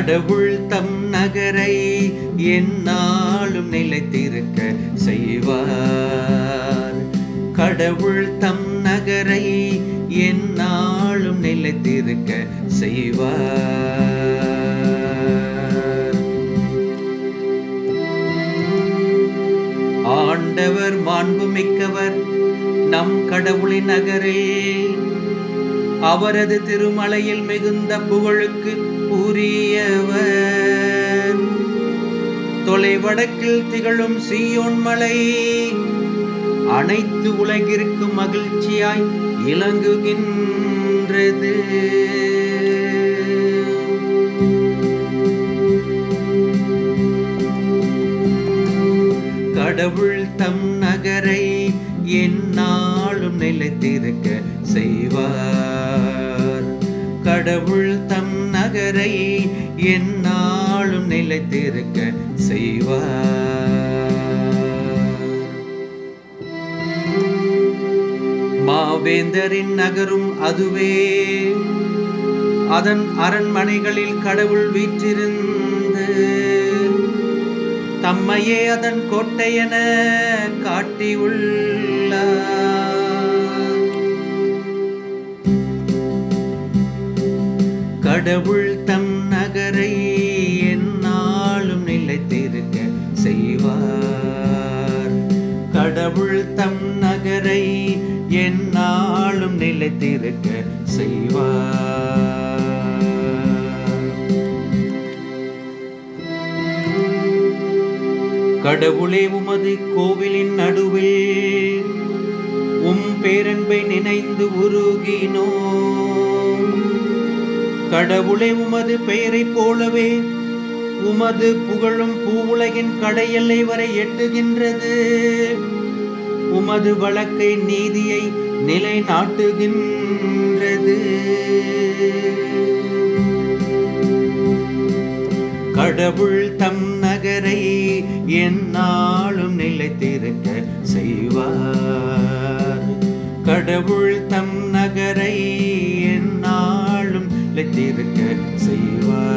கடவுள் தம் நகரை எந்நாளும் நிலைத்திருக்க செய்வார். கடவுள் தம் நகரை எந்நாளும் நிலைத்திருக்க செய்வார். ஆண்டவர் மாண்புமிக்கவர், நம் கடவுளின் நகரே. அவரது திருமலையில் மிகுந்த புகழுக்கு உரியவர். தொலைவடக்கில் திகழும் சீயோன் மலை அனைத்து உலகிற்கு மகிழ்ச்சியாய் இலங்குகின்றது. கடவுள் தம் நகரை எந்நாளும் நிலைத்திருக்க செய்வார். கடவுள் தம் நகரை எந்நாளும் நிலைத்திருக்க செய்வார். மாவேந்தரின் நகரும் அதுவே. அதன் அரண்மனைகளில் கடவுள் வீற்றிருந்து தம்மையே அதன் கோட்டையென காட்டியுள்ளார். கடவுள் தம் நகரை எந்நாளும் நிலைத்திருக்க செய்வார். கடவுள் தம் நகரை எந்நாளும் நிலைத்திருக்க செய்வார். கடவுளே, உமது கோவிலின் நடுவில் உம் பேரன்பை நினைந்து உருகினோம். கடவுளே, உமது பெயரைப் போலவே உமது புகழும் பூவுலகின் கடையெல்லை வரை எட்டுகின்றது. உமது வழக்கை நீதியை நிலைநாட்டுகின்றது. கடவுள் தம் நகரை எந்நாளும் நிலைத்திருக்க செய்வார். கடவுள் தம் நகரை எந்நாளும் நிலைத்திருக்க செய்வார்.